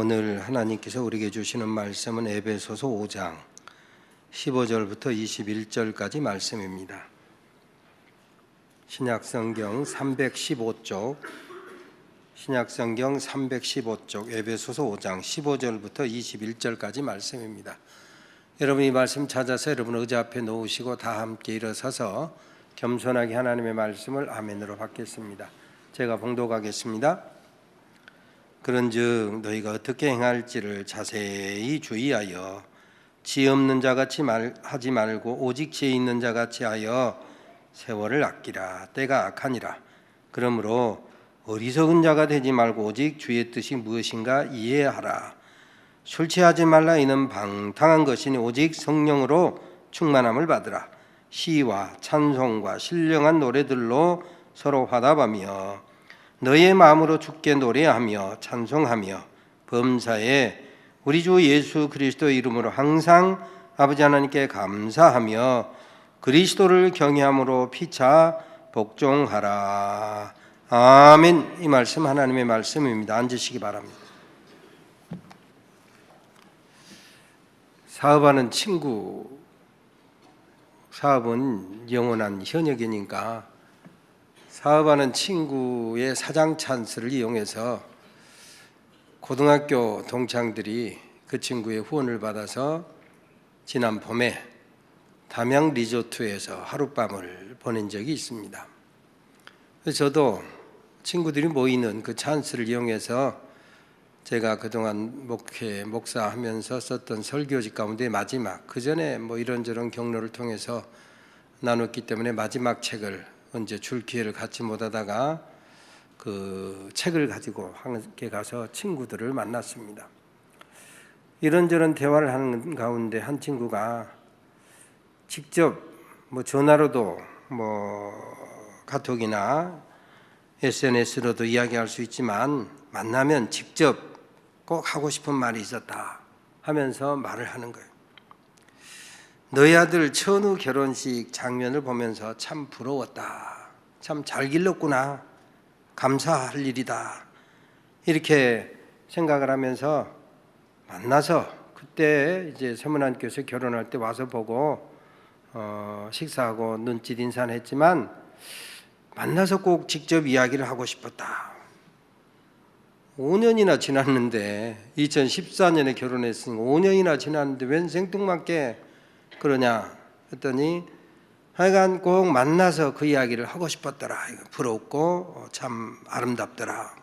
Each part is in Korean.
오늘 하나님께서 우리에게 주시는 말씀은 에베소서 5장 15절부터 21절까지 말씀입니다. 신약성경 315쪽 에베소서 5장 15절부터 21절까지 말씀입니다. 여러분 이 말씀 찾아서 여러분 의자 앞에 놓으시고 다 함께 일어서서 겸손하게 하나님의 말씀을 아멘으로 받겠습니다. 제가 봉독하겠습니다. 그런즉 너희가 어떻게 행할지를 자세히 주의하여 지 없는 자같이 하지 말고 오직 지혜 있는 자같이 하여 세월을 아끼라. 때가 악하니라. 그러므로 어리석은 자가 되지 말고 오직 주의 뜻이 무엇인가 이해하라. 술 취하지 말라. 이는 방탕한 것이니 오직 성령으로 충만함을 받으라. 시와 찬송과 신령한 노래들로 서로 화답하며 너의 마음으로 주께 노래하며 찬송하며 범사에 우리 주 예수 그리스도의 이름으로 항상 아버지 하나님께 감사하며 그리스도를 경외함으로 피차 복종하라. 아멘. 이 말씀 하나님의 말씀입니다. 앉으시기 바랍니다. 사업하는 친구, 사업은 영원한 현역이니까 사업하는 친구의 사장 찬스를 이용해서 고등학교 동창들이 그 친구의 후원을 받아서 지난 봄에 담양 리조트에서 하룻밤을 보낸 적이 있습니다. 저도 친구들이 모이는 그 찬스를 이용해서 제가 그동안 목사하면서 썼던 설교집 가운데 마지막, 그 전에 이런저런 경로를 통해서 나눴기 때문에 마지막 책을 언제 줄 기회를 갖지 못하다가 그 책을 가지고 함께 가서 친구들을 만났습니다. 이런저런 대화를 하는 가운데 한 친구가 직접 전화로도 카톡이나 SNS로도 이야기할 수 있지만 만나면 직접 꼭 하고 싶은 말이 있었다 하면서 말을 하는 거예요. 너희 아들 천우 결혼식 장면을 보면서 참 부러웠다. 참 잘 길렀구나. 감사할 일이다. 이렇게 생각을 하면서 만나서 그때 이제 세문안교에서 결혼할 때 와서 보고 식사하고 눈짓 인사는 했지만 만나서 꼭 직접 이야기를 하고 싶었다. 5년이나 지났는데 2014년에 결혼했으니까 5년이나 지났는데 웬 생뚱맞게 그러냐 했더니 하여간 꼭 만나서 그 이야기를 하고 싶었더라. 부럽고 참 아름답더라.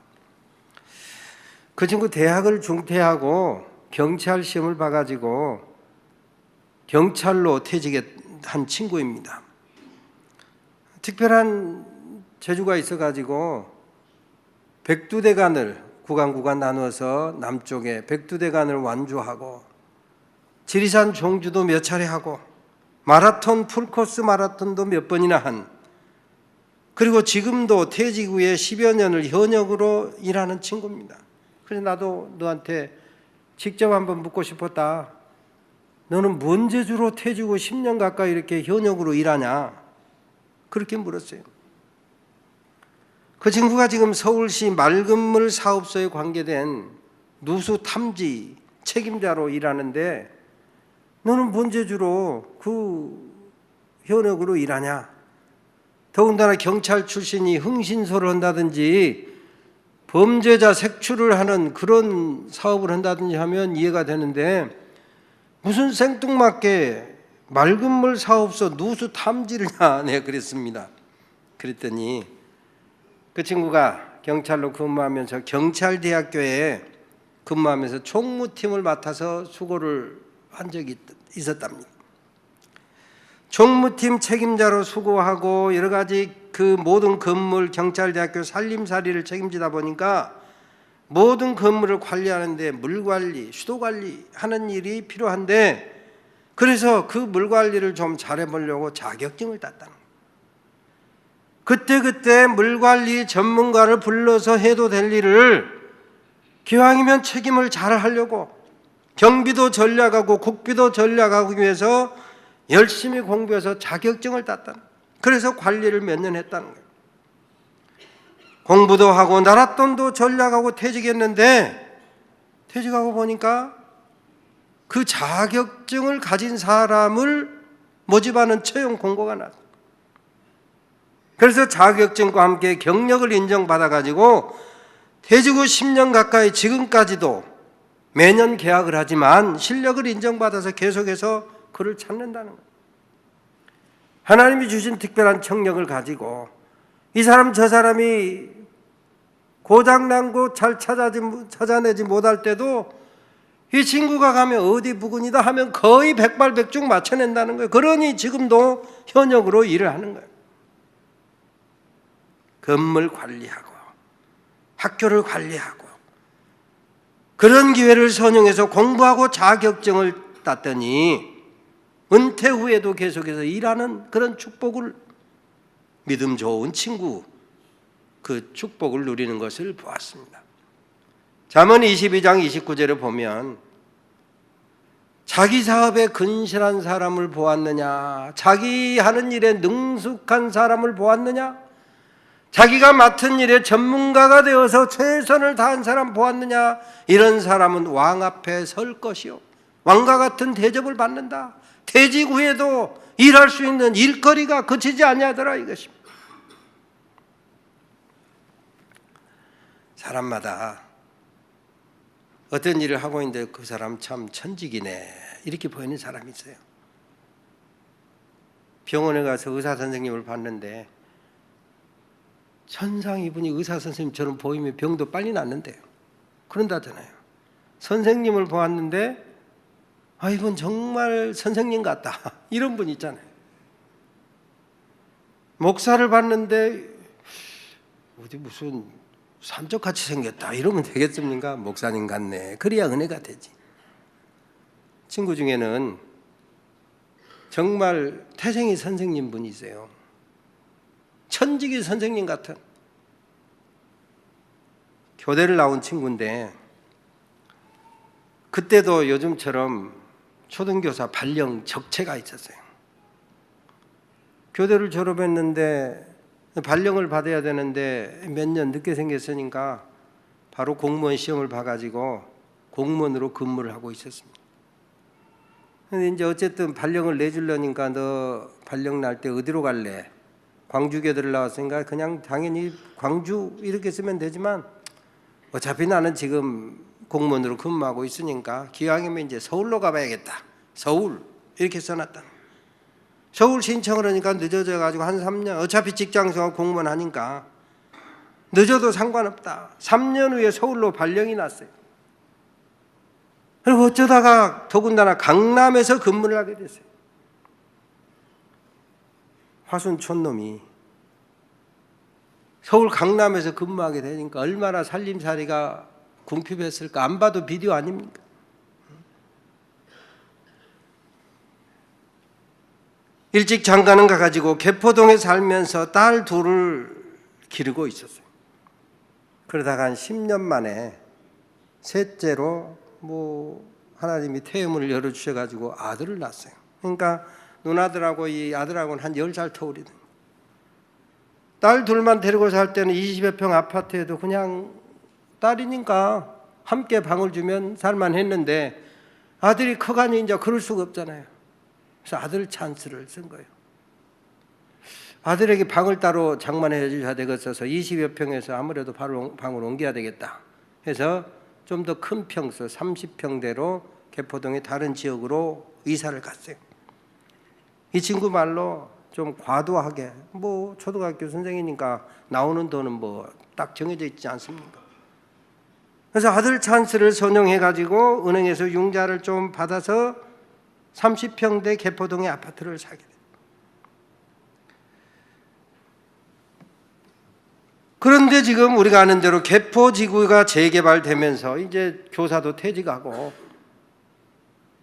그 친구 대학을 중퇴하고 경찰 시험을 봐가지고 경찰로 퇴직한 친구입니다. 특별한 재주가 있어가지고 백두대간을 구간 나누어서 남쪽에 백두대간을 완주하고 지리산 종주도 몇 차례 하고 마라톤 풀코스 마라톤도 몇 번이나 한, 그리고 지금도 퇴직 후에 10여 년을 현역으로 일하는 친구입니다. 그래서 나도 너한테 직접 한번 묻고 싶었다. 너는 뭔 재주로 퇴직 후 10년 가까이 이렇게 현역으로 일하냐? 그렇게 물었어요. 그 친구가 지금 서울시 맑은물 사업소에 관계된 누수 탐지 책임자로 일하는데 너는 뭔 재주로 그 현역으로 일하냐? 더군다나 경찰 출신이 흥신소를 한다든지 범죄자 색출을 하는 그런 사업을 한다든지 하면 이해가 되는데 무슨 생뚱맞게 맑은물 사업소 누수 탐지를 냐? 내가 그랬습니다. 그랬더니 그 친구가 경찰로 근무하면서 경찰대학교에 근무하면서 총무팀을 맡아서 수고를 한 적이 있었답니다. 총무팀 책임자로 수고하고 여러 가지 그 모든 건물 경찰대학교 살림살이를 책임지다 보니까 모든 건물을 관리하는데 물관리, 수도관리 하는 일이 필요한데 그래서 그 물관리를 좀 잘해보려고 자격증을 땄다는 거예요. 그때 물관리 전문가를 불러서 해도 될 일을 기왕이면 책임을 잘 하려고 경비도 전략하고 국비도 전략하기 위해서 열심히 공부해서 자격증을 땄다는 거예요. 그래서 관리를 몇 년 했다는 거예요. 공부도 하고 나랏돈도 전략하고 퇴직했는데 퇴직하고 보니까 그 자격증을 가진 사람을 모집하는 채용 공고가 났어요. 그래서 자격증과 함께 경력을 인정받아가지고 퇴직 후 10년 가까이 지금까지도 매년 계약을 하지만 실력을 인정받아서 계속해서 그를 찾는다는 거예요. 하나님이 주신 특별한 청력을 가지고 이 사람 저 사람이 고장난 곳 잘 찾아내지 못할 때도 이 친구가 가면 어디 부근이다 하면 거의 백발백중 맞춰낸다는 거예요. 그러니 지금도 현역으로 일을 하는 거예요. 건물 관리하고 학교를 관리하고 그런 기회를 선용해서 공부하고 자격증을 땄더니 은퇴 후에도 계속해서 일하는 그런 축복을, 믿음 좋은 친구 그 축복을 누리는 것을 보았습니다. 잠언 22장 29절에 보면 자기 사업에 근실한 사람을 보았느냐, 자기 하는 일에 능숙한 사람을 보았느냐, 자기가 맡은 일에 전문가가 되어서 최선을 다한 사람 보았느냐, 이런 사람은 왕 앞에 설 것이요 왕과 같은 대접을 받는다. 퇴직 후에도 일할 수 있는 일거리가 그치지 아니하더라 이것입니다. 사람마다 어떤 일을 하고 있는데 그 사람 참 천직이네 이렇게 보이는 사람이 있어요. 병원에 가서 의사 선생님을 봤는데 천상 이분이 의사 선생님처럼 보이면 병도 빨리 낫는데요. 그런다잖아요. 선생님을 보았는데 아 이분 정말 선생님 같다 이런 분 있잖아요. 목사를 봤는데 어디 무슨 산적같이 생겼다 이러면 되겠습니까? 목사님 같네. 그래야 은혜가 되지. 친구 중에는 정말 태생이 선생님 분이세요. 천직이 선생님 같은 교대를 나온 친구인데 그때도 요즘처럼 초등교사 발령 적체가 있었어요. 교대를 졸업했는데 발령을 받아야 되는데 몇 년 늦게 생겼으니까 바로 공무원 시험을 봐가지고 공무원으로 근무를 하고 있었습니다. 근데 이제 어쨌든 발령을 내주려니까 너 발령 날 때 어디로 갈래? 광주교대를 나왔으니까 그냥 당연히 광주 이렇게 쓰면 되지만 어차피 나는 지금 공무원으로 근무하고 있으니까 기왕이면 이제 서울로 가봐야겠다. 서울 이렇게 써놨다. 서울 신청을 하니까 늦어져 가지고 한 3년 어차피 직장생활 공무원 하니까 늦어도 상관없다. 3년 후에 서울로 발령이 났어요. 그리고 어쩌다가 더군다나 강남에서 근무를 하게 됐어요. 화순 촌놈이 서울 강남에서 근무하게 되니까 얼마나 살림살이가 궁핍했을까. 안 봐도 비디오 아닙니까? 일찍 장가는 가가지고 개포동에 살면서 딸 둘을 기르고 있었어요. 그러다가 한 10년 만에 셋째로 하나님이 태음을 열어주셔가지고 아들을 낳았어요. 그러니까 누나들하고 이 아들하고는 한 10살 터울이다. 딸 둘만 데리고 살 때는 20여 평 아파트에도 그냥 딸이니까 함께 방을 주면 살만 했는데 아들이 커가니 이제 그럴 수가 없잖아요. 그래서 아들 찬스를 쓴 거예요. 아들에게 방을 따로 장만해 주셔야 되겠어서 20여 평에서 아무래도 방을 옮겨야 되겠다 해서 좀 더 큰 평수 30평대로 개포동의 다른 지역으로 이사를 갔어요. 이 친구 말로 좀 과도하게 초등학교 선생이니까 나오는 돈은 딱 정해져 있지 않습니까? 그래서 아들 찬스를 선용해 가지고 은행에서 융자를 좀 받아서 30평대 개포동의 아파트를 사게 돼요. 그런데 지금 우리가 아는 대로 개포지구가 재개발되면서 이제 교사도 퇴직하고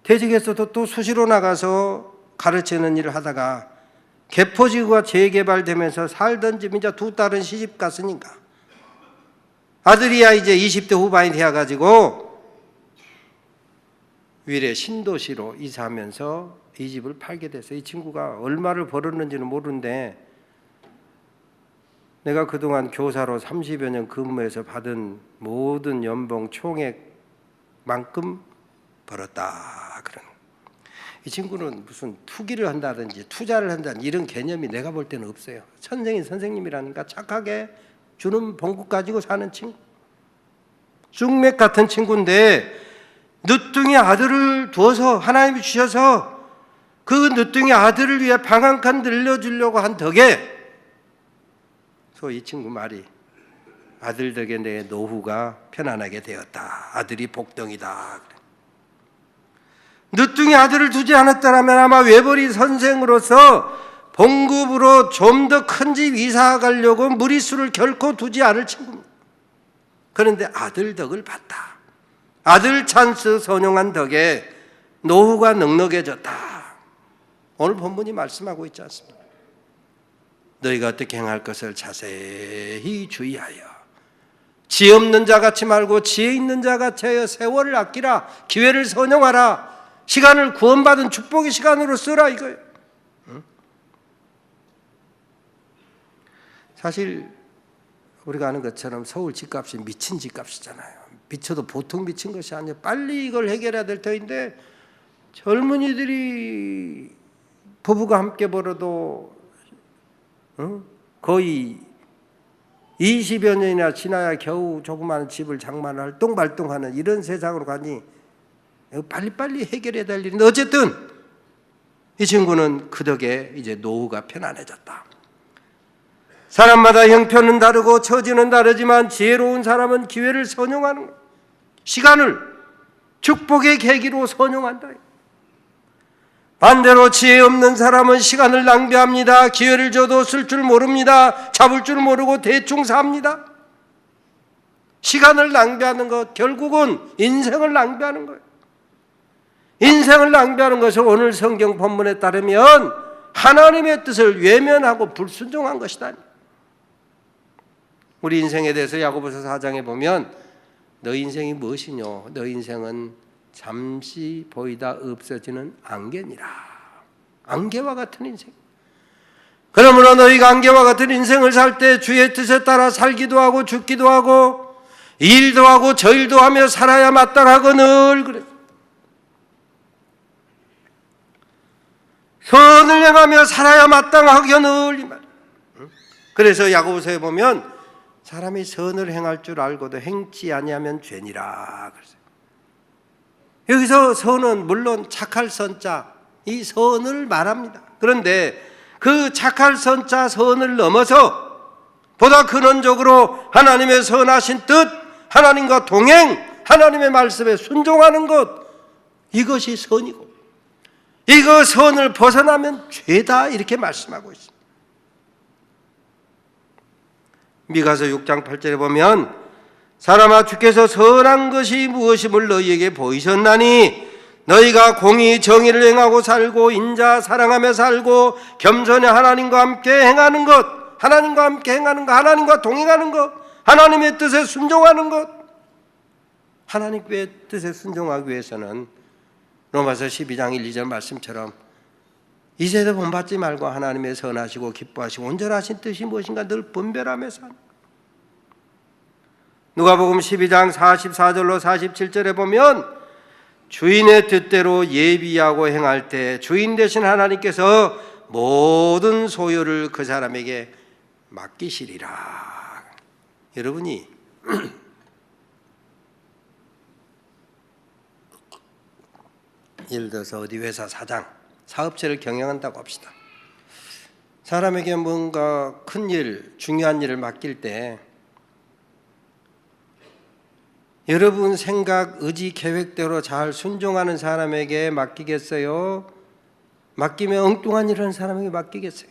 퇴직해서도 또 수시로 나가서 가르치는 일을 하다가 개포지구가 재개발되면서 살던 집 이제 두 딸은 시집 갔으니까 아들이야 이제 20대 후반이 되어가지고 위례 신도시로 이사하면서 이 집을 팔게 됐어요. 이 친구가 얼마를 벌었는지는 모르는데 내가 그동안 교사로 30여 년 근무해서 받은 모든 연봉 총액 만큼 벌었다 그러는. 이 친구는 무슨 투기를 한다든지 투자를 한다든지 이런 개념이 내가 볼 때는 없어요. 선생님이라니까 착하게 주는 봉급 가지고 사는 친구, 쑥맥 같은 친구인데 늦둥이 아들을 두어서 하나님이 주셔서 그 늦둥이 아들을 위해 방 한 칸 늘려주려고 한 덕에 소위 이 친구 말이 아들 덕에 내 노후가 편안하게 되었다. 아들이 복덩이다. 늦둥이 아들을 두지 않았다면 아마 외벌이 선생으로서 봉급으로 좀 더 큰 집 이사 가려고 무리수를 결코 두지 않을 친구입니다. 그런데 아들 덕을 봤다. 아들 찬스 선용한 덕에 노후가 넉넉해졌다. 오늘 본문이 말씀하고 있지 않습니까? 너희가 어떻게 행할 것을 자세히 주의하여 지혜 없는 자같이 말고 지혜 있는 자같이 하여 세월을 아끼라. 기회를 선용하라. 시간을 구원받은 축복의 시간으로 쓰라 이거예요. 사실 우리가 아는 것처럼 서울 집값이 미친 집값이잖아요. 미쳐도 보통 미친 것이 아니에요. 빨리 이걸 해결해야 될 터인데 젊은이들이 부부가 함께 벌어도 거의 20여 년이나 지나야 겨우 조그마한 집을 장만을 알똥발똥하는 이런 세상으로 가니 빨리빨리 해결해야 될 일인데 어쨌든 이 친구는 그 덕에 이제 노후가 편안해졌다. 사람마다 형편은 다르고 처지는 다르지만 지혜로운 사람은 기회를 선용하는 거예요. 시간을 축복의 계기로 선용한다. 반대로 지혜 없는 사람은 시간을 낭비합니다. 기회를 줘도 쓸 줄 모릅니다. 잡을 줄 모르고 대충 삽니다. 시간을 낭비하는 것 결국은 인생을 낭비하는 거예요. 인생을 낭비하는 것을 오늘 성경 본문에 따르면 하나님의 뜻을 외면하고 불순종한 것이다. 우리 인생에 대해서 야고보서 4장에 보면 너 인생이 무엇이뇨? 너 인생은 잠시 보이다 없어지는 안개니라. 안개와 같은 인생. 그러므로 너희가 안개와 같은 인생을 살 때 주의 뜻에 따라 살기도 하고 죽기도 하고 이 일도 하고 저 일도 하며 살아야 마땅하거늘. 그래. 선을 행하며 살아야 마땅하거늘 이 말. 그래서 야고보서에 보면 사람이 선을 행할 줄 알고도 행치 아니하면 죄니라. 그랬어요. 여기서 선은 물론 착할 선자, 이 선을 말합니다. 그런데 그 착할 선자 선을 넘어서 보다 근원적으로 하나님의 선하신 뜻, 하나님과 동행, 하나님의 말씀에 순종하는 것, 이것이 선이고 이거 선을 벗어나면 죄다 이렇게 말씀하고 있습니다. 미가서 6장 8절에 보면 사람아 주께서 선한 것이 무엇임을 너희에게 보이셨나니 너희가 공의 정의를 행하고 살고 인자 사랑하며 살고 겸손히 하나님과 함께 행하는 것, 하나님과 함께 행하는 것, 하나님과 동행하는 것, 하나님의 뜻에 순종하는 것. 하나님의 뜻에 순종하기 위해서는 로마서 12장 1, 2절 말씀처럼 이 세대 본받지 말고 하나님의 선하시고 기뻐하시고 온전하신 뜻이 무엇인가 늘 분별하며 사는. 누가복음 12장 44절로 47절에 보면 주인의 뜻대로 예비하고 행할 때 주인 되신 하나님께서 모든 소유를 그 사람에게 맡기시리라. 여러분이 예를 들어서 어디 회사 사장, 사업체를 경영한다고 합시다. 사람에게 뭔가 큰 일, 중요한 일을 맡길 때 여러분 생각, 의지, 계획대로 잘 순종하는 사람에게 맡기겠어요? 맡기면 엉뚱한 일을 하는 사람에게 맡기겠어요?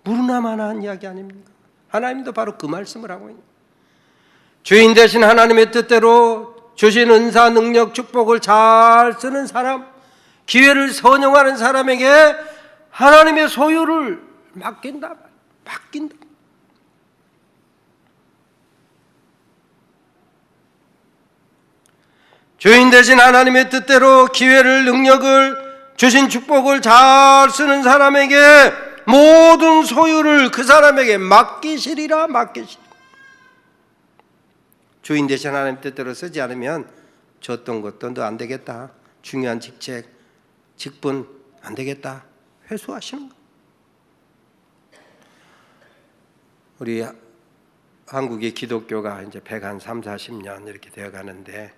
무르나만한 이야기 아닙니까? 하나님도 바로 그 말씀을 하고 있는 주인 되신 하나님의 뜻대로 주신 은사, 능력, 축복을 잘 쓰는 사람, 기회를 선용하는 사람에게 하나님의 소유를 맡긴다. 주인 되신 하나님의 뜻대로 기회를, 능력을, 주신 축복을 잘 쓰는 사람에게 모든 소유를 그 사람에게 맡기시리라. 주인 대신 하나님 뜻대로 쓰지 않으면 줬던 것도 너 안 되겠다. 중요한 직책, 직분 안 되겠다. 회수하시는 거. 우리 한국의 기독교가 이제 130, 40년 이렇게 되어 가는데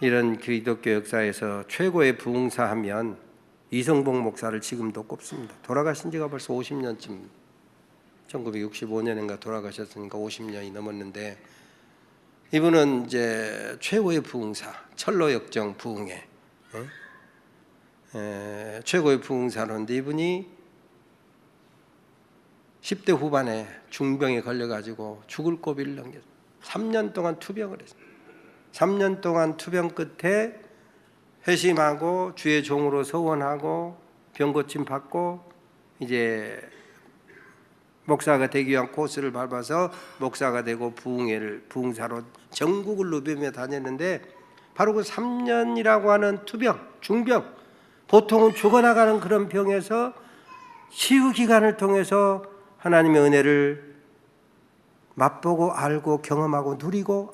이런 기독교 역사에서 최고의 부흥사하면 이성복 목사를 지금도 꼽습니다. 돌아가신 지가 벌써 50년쯤 1965년인가 돌아가셨으니까 50년이 넘었는데 이분은 이제 최고의 부흥사, 철로역정 부흥회 최고의 부흥사로인데 이분이 10대 후반에 중병에 걸려가지고 죽을 고비를 넘겼어요. 3년 동안 투병을 했어요. 3년 동안 투병 끝에 회심하고 주의 종으로 서원하고 병고침 받고 이제 목사가 되기 위한 코스를 밟아서 목사가 되고 부흥사로 전국을 누비며 다녔는데 바로 그 3년이라고 하는 투병, 중병, 보통은 죽어나가는 그런 병에서 치유 기간을 통해서 하나님의 은혜를 맛보고 알고 경험하고 누리고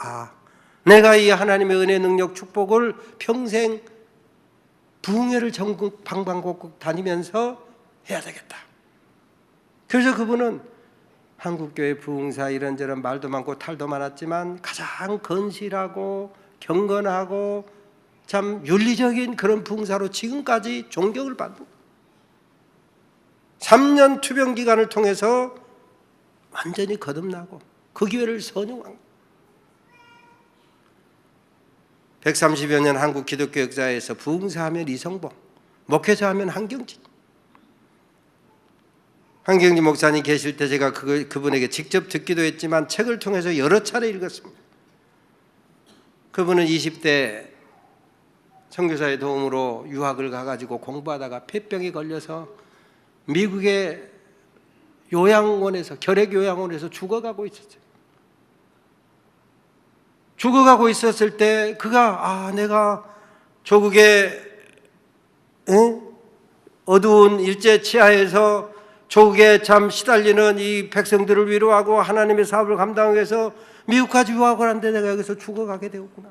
내가 이 하나님의 은혜 능력 축복을 평생 부흥회를 전국 방방곡곡 다니면서 해야 되겠다. 그래서 그분은 한국교회 부흥사 이런저런 말도 많고 탈도 많았지만 가장 건실하고 경건하고 참 윤리적인 그런 부흥사로 지금까지 존경을 받고 3년 투병 기간을 통해서 완전히 거듭나고 그 기회를 선용한 130여 년 한국 기독교 역사에서 부흥사하면 이성복, 목회자하면 한경진. 한경진 목사님 계실 때 제가 그분에게 직접 듣기도 했지만 책을 통해서 여러 차례 읽었습니다. 그분은 20대 선교사의 도움으로 유학을 가가지고 공부하다가 폐병에 걸려서 미국의 요양원에서 결핵요양원에서 죽어가고 있었어요. 죽어가고 있었을 때 그가 내가 조국의 어두운 일제 치하에서 조국에 참 시달리는 이 백성들을 위로하고 하나님의 사업을 감당하기 위해서 미국까지 유학을 하는데 내가 여기서 죽어가게 되었구나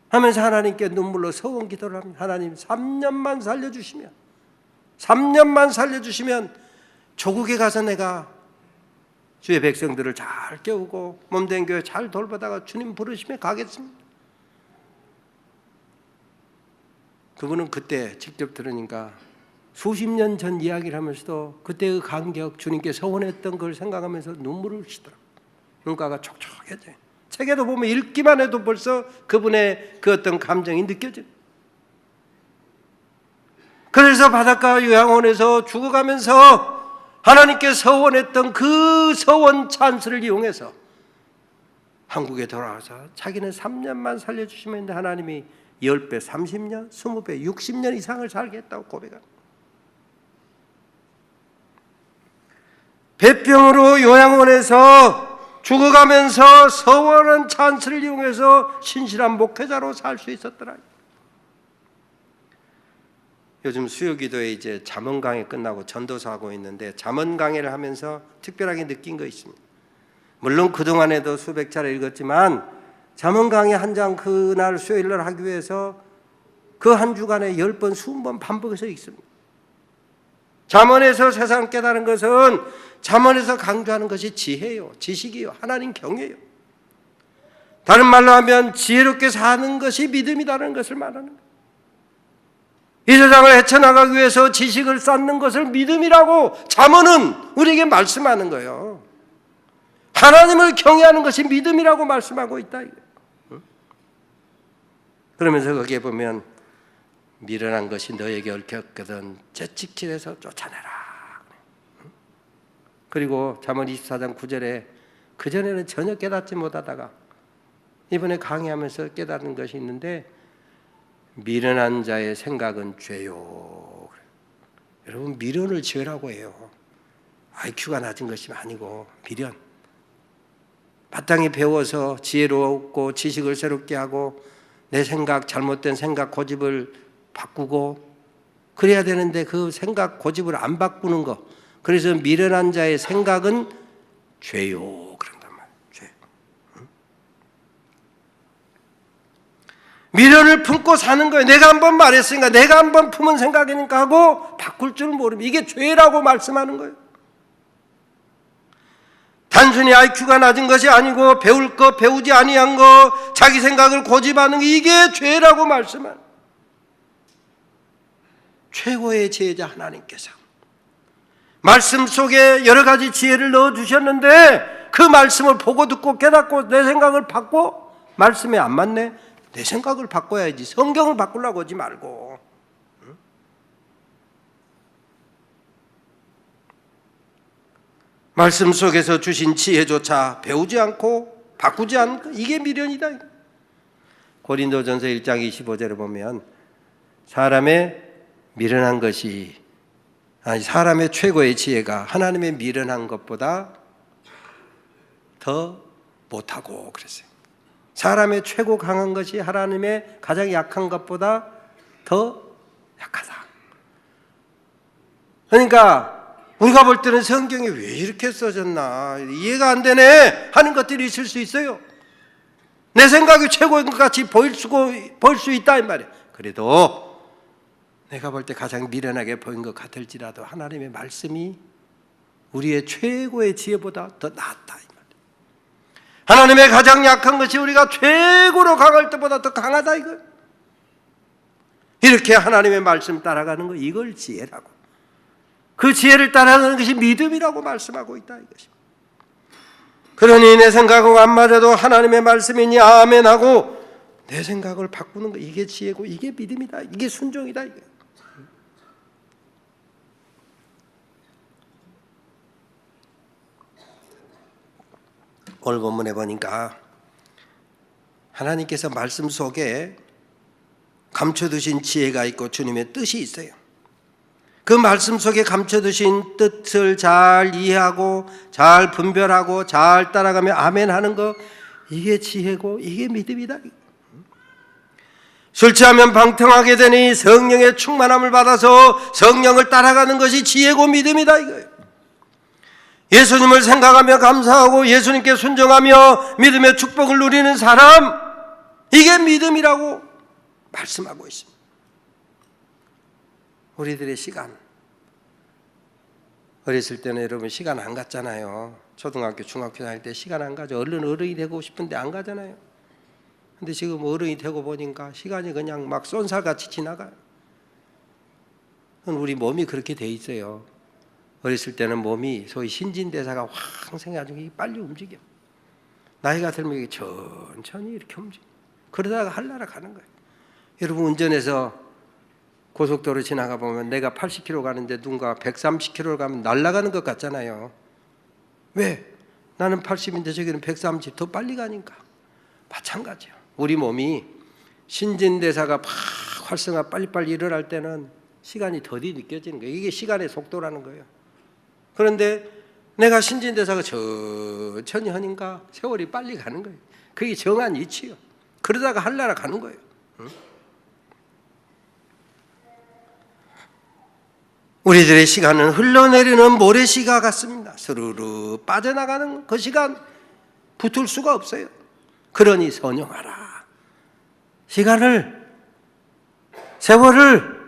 하면서 하나님께 눈물로 서원 기도를 합니다. 하나님 3년만 살려주시면 조국에 가서 내가 주의 백성들을 잘 깨우고 몸된 교회 잘 돌보다가 주님 부르시면 가겠습니다. 그분은 그때 직접 들으니까 수십 년 전 이야기를 하면서도 그때의 감격, 주님께 서원했던 걸 생각하면서 눈물을 흘리시더라고요. 눈가가 촉촉해져요. 책에도 보면 읽기만 해도 벌써 그분의 그 어떤 감정이 느껴져요. 그래서 바닷가 요양원에서 죽어가면서 하나님께 서원했던 그 서원 찬스를 이용해서 한국에 돌아와서 자기는 3년만 살려주시면 했는데 하나님이 10배, 30년, 20배, 60년 이상을 살게 했다고 고백합니다. 폐병으로 요양원에서 죽어가면서 서원한 찬스를 이용해서 신실한 목회자로 살 수 있었더라. 요즘 수요기도에 이제 잠언 강의 끝나고 전도서 하고 있는데 잠언 강의를 하면서 특별하게 느낀 거 있습니다. 물론 그동안에도 수백 차례 읽었지만 잠언 강의 한 장 그날 수요일날 하기 위해서 그 한 주간에 10번, 20번 반복해서 읽습니다. 잠언에서 세상 깨달은 것은 잠언에서 강조하는 것이 지혜요, 지식이요, 하나님 경외요. 다른 말로 하면 지혜롭게 사는 것이 믿음이라는 것을 말하는 거예요. 이 세상을 헤쳐나가기 위해서 지식을 쌓는 것을 믿음이라고 잠언은 우리에게 말씀하는 거예요. 하나님을 경외하는 것이 믿음이라고 말씀하고 있다. 그러면서 거기에 보면 미련한 것이 너에게 얽혔거든 채찍질해서 쫓아내라. 그리고 잠언 24장 9절에 그전에는 전혀 깨닫지 못하다가 이번에 강의하면서 깨닫는 것이 있는데 미련한 자의 생각은 죄요. 여러분 미련을 죄라고 해요. IQ가 낮은 것이 아니고 미련. 마땅히 배워서 지혜롭고 지식을 새롭게 하고 내 생각, 잘못된 생각 고집을 바꾸고 그래야 되는데 그 생각 고집을 안 바꾸는 거. 그래서 미련한 자의 생각은 죄요. 그런단 말이에요. 죄. 미련을 품고 사는 거예요. 내가 한번 말했으니까, 내가 한번 품은 생각이니까 하고 바꿀 줄 모르면 이게 죄라고 말씀하는 거예요. 단순히 IQ가 낮은 것이 아니고 배울 거, 배우지 아니한 거, 자기 생각을 고집하는 게 이게 죄라고 말씀하는 거예요. 최고의 지혜자 하나님께서 말씀 속에 여러 가지 지혜를 넣어주셨는데 그 말씀을 보고 듣고 깨닫고 내 생각을 바꿔? 말씀에 안 맞네? 내 생각을 바꿔야지. 성경을 바꾸려고 하지 말고. 말씀 속에서 주신 지혜조차 배우지 않고 바꾸지 않고 이게 미련이다. 고린도전서 1장 25절에 보면 사람의 미련한 것이 사람의 최고의 지혜가 하나님의 미련한 것보다 더 못하고 그랬어요. 사람의 최고 강한 것이 하나님의 가장 약한 것보다 더 약하다. 그러니까 우리가 볼 때는 성경이 왜 이렇게 써졌나 이해가 안 되네 하는 것들이 있을 수 있어요. 내 생각이 최고인 것 같이 보일 수 있다 이 말이에요. 그래도 내가 볼 때 가장 미련하게 보인 것 같을지라도 하나님의 말씀이 우리의 최고의 지혜보다 더 낫다 이 말이에요. 하나님의 가장 약한 것이 우리가 최고로 강할 때보다 더 강하다 이거예요. 이렇게 하나님의 말씀 따라가는 거 이걸 지혜라고. 그 지혜를 따라가는 것이 믿음이라고 말씀하고 있다 이것입니다. 그러니 내 생각하고 안 맞아도 하나님의 말씀이니 아멘 하고 내 생각을 바꾸는 거 이게 지혜고 이게 믿음이다. 이게 순종이다 이게. 오늘 본문에 보니까 하나님께서 말씀 속에 감춰두신 지혜가 있고 주님의 뜻이 있어요. 그 말씀 속에 감춰두신 뜻을 잘 이해하고 잘 분별하고 잘 따라가며 아멘 하는 거 이게 지혜고 이게 믿음이다. 술 취하면 방탕하게 되니 성령의 충만함을 받아서 성령을 따라가는 것이 지혜고 믿음이다 이거예요. 예수님을 생각하며 감사하고 예수님께 순종하며 믿음의 축복을 누리는 사람 이게 믿음이라고 말씀하고 있습니다. 우리들의 시간 어렸을 때는 여러분 시간 안 갔잖아요. 초등학교 중학교 다닐 때 시간 안 가죠. 얼른 어른이 되고 싶은데 안 가잖아요. 근데 지금 어른이 되고 보니까 시간이 그냥 막 쏜살같이 지나가요. 우리 몸이 그렇게 돼 있어요. 어렸을 때는 몸이 소위 신진대사가 황생해가지고 빨리 움직여. 나이가 들면 천천히 이렇게 움직여. 그러다가 할나라 가는 거예요. 여러분 운전해서 고속도로 지나가 보면 내가 80km 가는데 누군가 130km를 가면 날아가는 것 같잖아요. 왜? 나는 80인데 저기는 130 더 빨리 가니까. 마찬가지예요. 우리 몸이 신진대사가 막 활성화 빨리빨리 일어날 때는 시간이 더디 느껴지는 거예요. 이게 시간의 속도라는 거예요. 그런데 내가 신진대사가 천천히 하니까 세월이 빨리 가는 거예요. 그게 정한 이치예요. 그러다가 할나라 가는 거예요. 응? 우리들의 시간은 흘러내리는 모래시가 같습니다. 스르르 빠져나가는 그 시간 붙을 수가 없어요. 그러니 선용하라. 시간을 세월을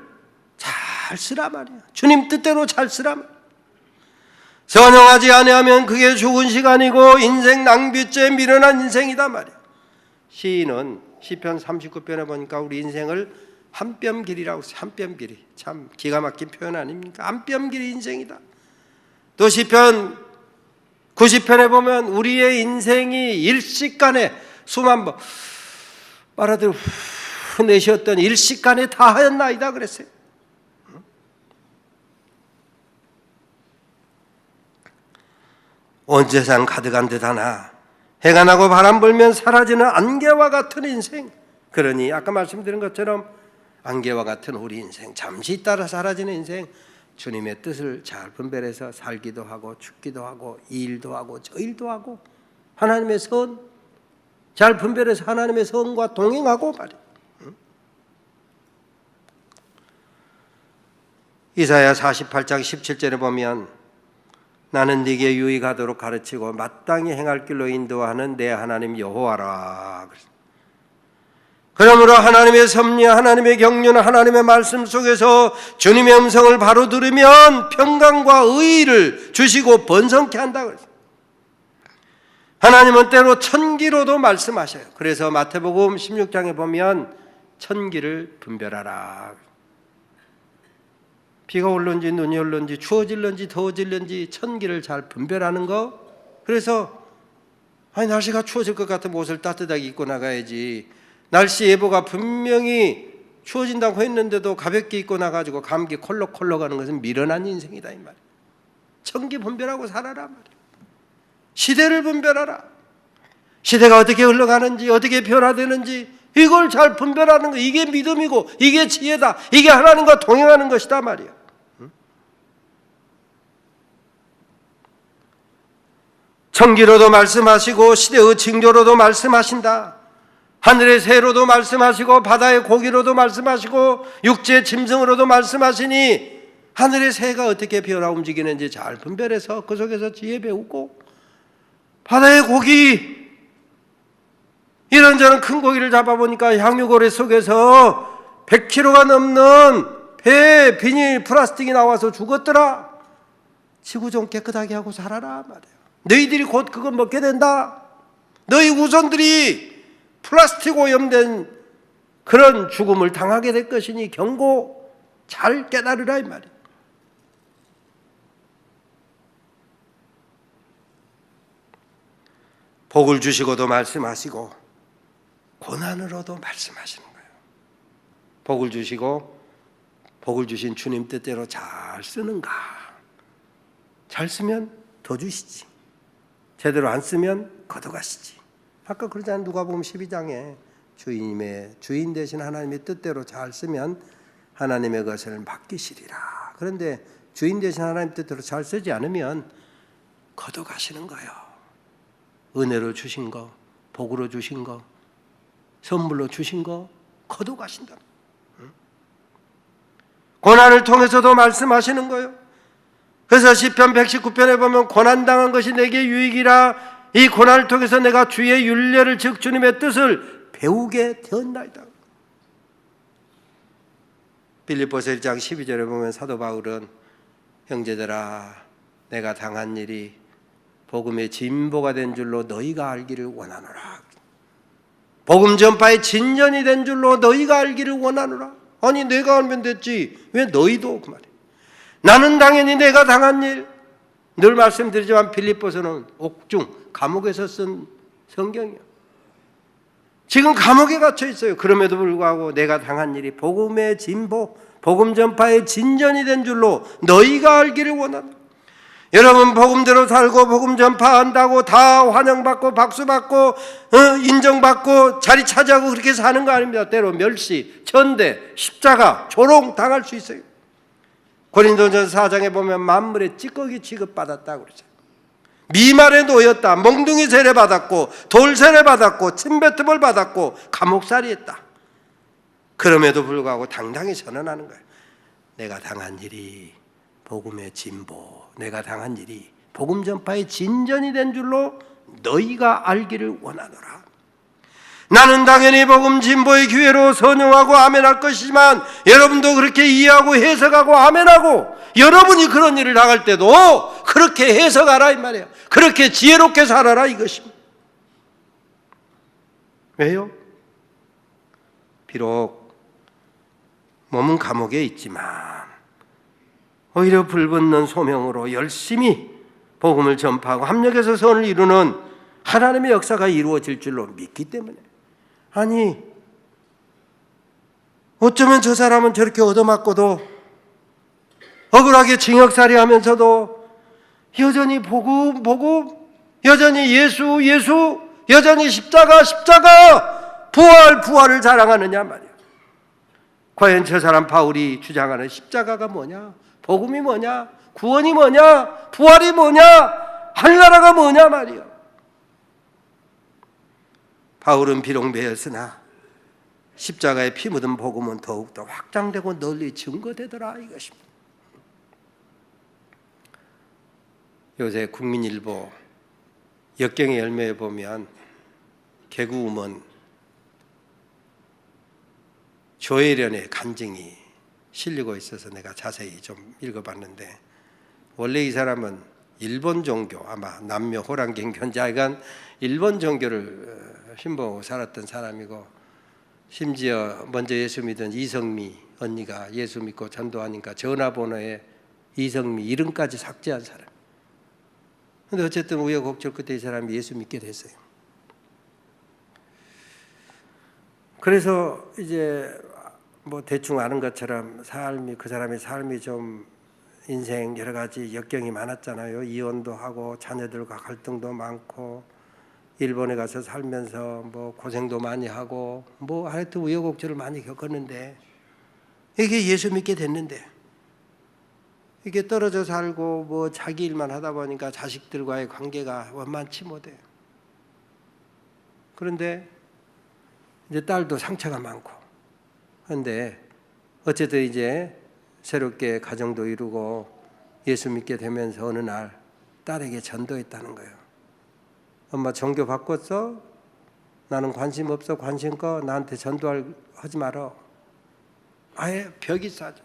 잘 쓰라 말이야. 주님 뜻대로 잘 쓰라 말이야. 선용하지 아니하면 그게 죽은 시간이고 인생 낭비죄 미련한 인생이다 말이야. 시인은 시편 39편에 보니까 우리 인생을 한 뼘 길이라고 해서 한 뼘 길이 참 기가 막힌 표현 아닙니까? 한 뼘 길이 인생이다. 또 시편 90편에 보면 우리의 인생이 일시간에 수만 번 빨아들여 내쉬었던 일시간에 다 하였나이다 그랬어요. 온 세상 가득한 듯 하나 해가 나고 바람 불면 사라지는 안개와 같은 인생. 그러니 아까 말씀드린 것처럼 안개와 같은 우리 인생, 잠시 있다가 사라지는 인생, 주님의 뜻을 잘 분별해서 살기도 하고 죽기도 하고 이 일도 하고 저 일도 하고 하나님의 선 잘 분별해서 하나님의 선과 동행하고 말이에요. 이사야 48장 17절에 보면 나는 네게 유익하도록 가르치고 마땅히 행할 길로 인도하는 내 하나님 여호와라. 그러므로 하나님의 섭리, 하나님의 경륜, 하나님의 말씀 속에서 주님의 음성을 바로 들으면 평강과 의의를 주시고 번성케 한다고 그랬어요. 하나님은 때로 천기로도 말씀하셔요. 그래서 마태복음 16장에 보면 천기를 분별하라. 비가 올는지 눈이 올는지 추워질는지 더워질는지 천기를 잘 분별하는 거. 그래서 날씨가 추워질 것 같으면 옷을 따뜻하게 입고 나가야지. 날씨 예보가 분명히 추워진다고 했는데도 가볍게 입고 나가지고 감기 콜록콜록 하는 것은 미련한 인생이다 이 말이에요. 천기 분별하고 살아라 말이에요. 시대를 분별하라. 시대가 어떻게 흘러가는지 어떻게 변화되는지 이걸 잘 분별하는 거, 이게 믿음이고 이게 지혜다. 이게 하나님과 동행하는 것이다 말이에요. 천기로도 말씀하시고 시대의 징조로도 말씀하신다. 하늘의 새로도 말씀하시고 바다의 고기로도 말씀하시고 육지의 짐승으로도 말씀하시니 하늘의 새가 어떻게 변화 움직이는지 잘 분별해서 그 속에서 지혜 배우고, 바다의 고기 이런저런 큰 고기를 잡아보니까 향유고래 속에서 100kg가 넘는 배 비닐 플라스틱이 나와서 죽었더라. 지구 좀 깨끗하게 하고 살아라 말이에요. 너희들이 곧 그거 먹게 된다. 너희 후손들이 플라스틱 오염된 그런 죽음을 당하게 될 것이니 경고 잘 깨달으라 이 말이에요. 복을 주시고도 말씀하시고 고난으로도 말씀하시는 거예요. 복을 주시고 복을 주신 주님 뜻대로 잘 쓰는가? 잘 쓰면 더 주시지. 제대로 안 쓰면 걷어가시지. 아까 그러잖아요. 누가복음 12장에 주인 되신 하나님의 뜻대로 잘 쓰면 하나님의 것을 맡기시리라. 그런데 주인 되신 하나님 뜻대로 잘 쓰지 않으면 걷어가시는 거예요. 은혜로 주신 거, 복으로 주신 거, 선물로 주신 거 걷어가신다. 고난을 통해서도 말씀하시는 거예요. 그래서 시편 119편에 보면 고난당한 것이 내게 유익이라. 이 고난을 통해서 내가 주의 율례를 즉 주님의 뜻을 배우게 되었나이다. 빌립보서 1장 12절에 보면 사도 바울은 형제들아 내가 당한 일이 복음의 진보가 된 줄로 너희가 알기를 원하노라. 복음 전파의 진전이 된 줄로 너희가 알기를 원하노라. 아니 내가 알면 됐지 왜 너희도 그 말이야. 나는 당연히 내가 당한 일, 늘 말씀드리지만 빌립보서는 옥중 감옥에서 쓴 성경이에요. 지금 감옥에 갇혀 있어요. 그럼에도 불구하고 내가 당한 일이 복음의 진보, 복음 전파의 진전이 된 줄로 너희가 알기를 원한다. 여러분 복음대로 살고 복음 전파한다고 다 환영받고 박수받고 인정받고 자리 차지하고 그렇게 사는 거 아닙니다. 때로 멸시, 천대, 십자가, 조롱 당할 수 있어요. 고린도전서 4장에 보면 만물의 찌꺼기 취급받았다고 그러죠. 미말에 놓였다. 몽둥이 세례받았고 돌 세례받았고 침뱉음을 받았고 감옥살이했다. 그럼에도 불구하고 당당히 선언하는 거예요. 내가 당한 일이 복음의 진보, 내가 당한 일이 복음 전파의 진전이 된 줄로 너희가 알기를 원하노라. 나는 당연히 복음 진보의 기회로 선용하고 아멘할 것이지만 여러분도 그렇게 이해하고 해석하고 아멘하고 여러분이 그런 일을 당할 때도 그렇게 해석하라 이 말이에요. 그렇게 지혜롭게 살아라 이것입니다. 왜요? 비록 몸은 감옥에 있지만 오히려 불붙는 소명으로 열심히 복음을 전파하고 합력해서 선을 이루는 하나님의 역사가 이루어질 줄로 믿기 때문에. 아니 어쩌면 저 사람은 저렇게 얻어맞고도 억울하게 징역살이 하면서도 여전히 복음 여전히 예수 여전히 십자가 부활을 자랑하느냐 말이야. 과연 저 사람 바울이 주장하는 십자가가 뭐냐, 복음이 뭐냐, 구원이 뭐냐, 부활이 뭐냐, 하늘나라가 뭐냐 말이야. 바울은 비록 매였으나 십자가에 피 묻은 복음은 더욱더 확장되고 널리 증거되더라 이것입니다. 요새 국민일보 역경의 열매에 보면 개그우먼 조혜련의 간증이 실리고 있어서 내가 자세히 좀 읽어봤는데, 원래 이 사람은 일본 종교, 아마 남묘 호랑경견자간 일본 종교를 신봉하고 살았던 사람이고, 심지어 먼저 예수 믿은 이성미 언니가 예수 믿고 전도하니까 전화번호에 이성미 이름까지 삭제한 사람. 근데 어쨌든 우여곡절 끝에 이 사람이 예수 믿게 됐어요. 그래서 이제 뭐 대충 아는 것처럼 그 사람의 삶이 좀 인생 여러 가지 역경이 많았잖아요. 이혼도 하고 자녀들과 갈등도 많고, 일본에 가서 살면서 뭐 고생도 많이 하고, 뭐 하여튼 우여곡절을 많이 겪었는데, 이게 예수 믿게 됐는데, 이게 떨어져 살고 뭐 자기 일만 하다 보니까 자식들과의 관계가 원만치 못해요. 그런데 이제 딸도 상처가 많고, 그런데 어쨌든 이제 새롭게 가정도 이루고 예수 믿게 되면서 어느 날 딸에게 전도했다는 거예요. 엄마 종교 바꿨어? 나는 관심 없어. 관심 꺼. 나한테 전도하지 마라. 아예 벽이 싸져.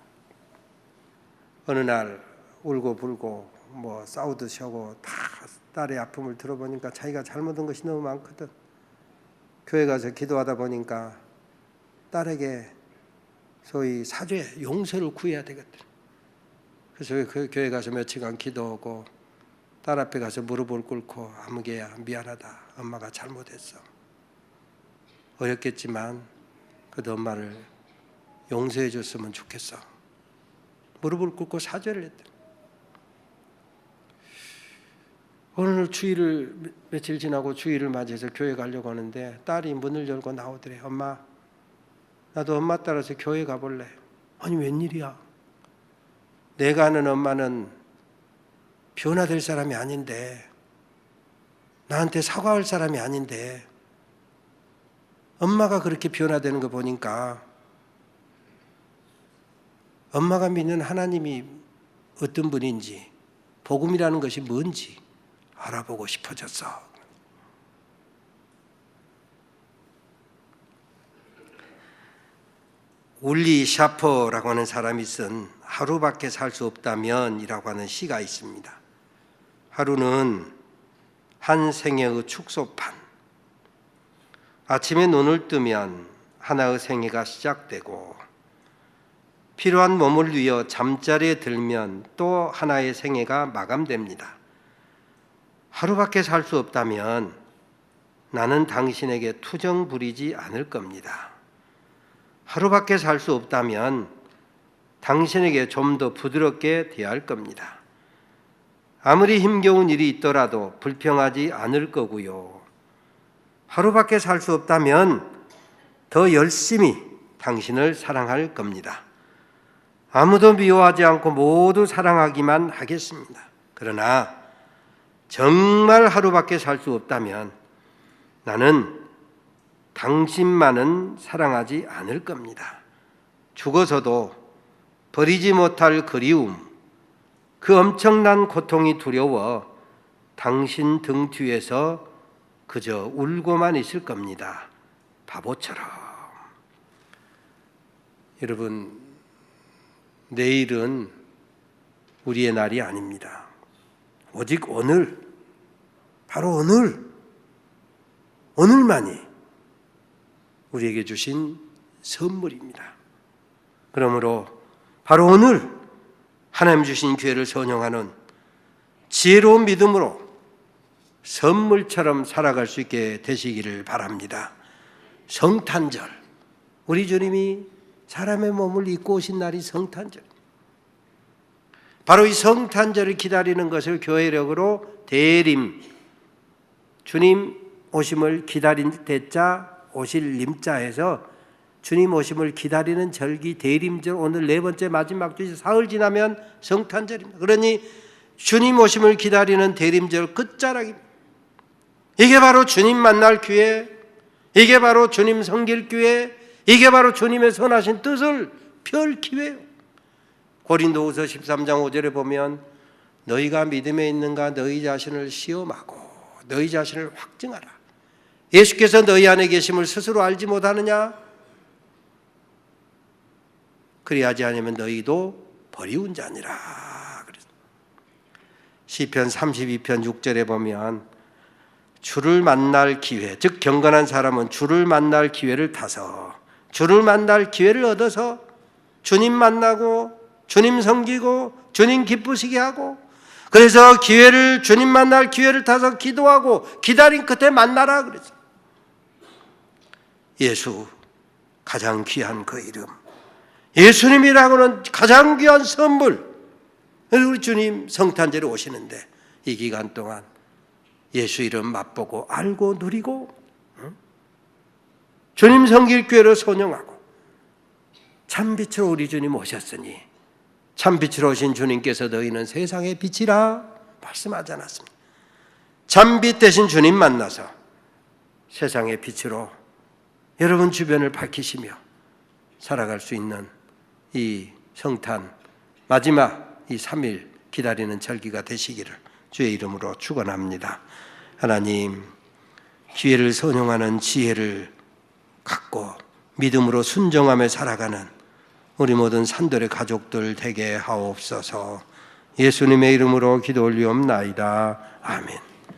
어느 날 울고 불고 뭐 싸우듯이 하고 다 딸의 아픔을 들어보니까 자기가 잘못한 것이 너무 많거든. 교회 가서 기도하다 보니까 딸에게 소위 사죄, 용서를 구해야 되거든. 그래서 그 교회 가서 며칠간 기도하고 딸 앞에 가서 무릎을 꿇고, 아무개야 미안하다. 엄마가 잘못했어. 어렵겠지만 그래도 엄마를 용서해 줬으면 좋겠어. 무릎을 꿇고 사죄를 했다. 오늘 주일을 며칠 지나고 주일을 맞이해서 교회 가려고 하는데 딸이 문을 열고 나오더래. 엄마, 나도 엄마 따라서 교회 가볼래. 아니 웬일이야? 내가 아는 엄마는 변화될 사람이 아닌데, 나한테 사과할 사람이 아닌데, 엄마가 그렇게 변화되는 거 보니까 엄마가 믿는 하나님이 어떤 분인지, 복음이라는 것이 뭔지 알아보고 싶어졌어. 울리 샤퍼라고 하는 사람이 쓴 하루밖에 살 수 없다면 이라고 하는 시가 있습니다. 하루는 한 생애의 축소판. 아침에 눈을 뜨면 하나의 생애가 시작되고, 필요한 몸을 위해 잠자리에 들면 또 하나의 생애가 마감됩니다. 하루밖에 살 수 없다면 나는 당신에게 투정 부리지 않을 겁니다. 하루밖에 살 수 없다면 당신에게 좀 더 부드럽게 대할 겁니다. 아무리 힘겨운 일이 있더라도 불평하지 않을 거고요. 하루밖에 살 수 없다면 더 열심히 당신을 사랑할 겁니다. 아무도 미워하지 않고 모두 사랑하기만 하겠습니다. 그러나 정말 하루밖에 살 수 없다면 나는 당신만은 사랑하지 않을 겁니다. 죽어서도 버리지 못할 그리움, 그 엄청난 고통이 두려워 당신 등 뒤에서 그저 울고만 있을 겁니다. 바보처럼. 여러분, 내일은 우리의 날이 아닙니다. 오직 오늘, 바로 오늘만이 우리에게 주신 선물입니다. 그러므로 바로 오늘 하나님 주신 기회를 선용하는 지혜로운 믿음으로 선물처럼 살아갈 수 있게 되시기를 바랍니다. 성탄절, 우리 주님이 사람의 몸을 입고 오신 날이 성탄절. 바로 이 성탄절을 기다리는 것을 교회력으로 대림, 주님 오심을 기다린 대자 오실 님자에서 주님 오심을 기다리는 절기 대림절, 오늘 네 번째 마지막 주일 사흘 지나면 성탄절입니다. 그러니 주님 오심을 기다리는 대림절 끝자락입니다. 이게 바로 주님 만날 기회, 이게 바로 주님 섬길 기회, 이게 바로 주님의 선하신 뜻을 펼 기회예요. 고린도후서 13장 5절에 보면 너희가 믿음에 있는가 너희 자신을 시험하고 너희 자신을 확증하라. 예수께서 너희 안에 계심을 스스로 알지 못하느냐? 그리하지 않으면 너희도 버리운 자니라. 시편 32편 6절에 보면 주를 만날 기회, 즉 경건한 사람은 주를 만날 기회를 타서, 주를 만날 기회를 얻어서 주님 만나고 주님 섬기고 주님 기쁘시게 하고, 그래서 주님 만날 기회를 타서 기도하고 기다린 끝에 만나라 그랬어. 예수, 가장 귀한 그 이름, 예수님이라고는 가장 귀한 선물. 우리 주님 성탄절에 오시는데 이 기간 동안 예수 이름 맛보고 알고 누리고, 주님 섬길 기회로 소명하고, 참빛으로 우리 주님 오셨으니 참빛으로 오신 주님께서 너희는 세상의 빛이라 말씀하지 않았습니다. 참빛 대신 주님 만나서 세상의 빛으로 여러분 주변을 밝히시며 살아갈 수 있는 이 성탄 마지막 이 3일 기다리는 절기가 되시기를 주의 이름으로 축원합니다. 하나님, 기회를 선용하는 지혜를 갖고 믿음으로 순종하며 살아가는 우리 모든 산돌의 가족들 되게 하옵소서. 예수님의 이름으로 기도 올리옵나이다. 아멘.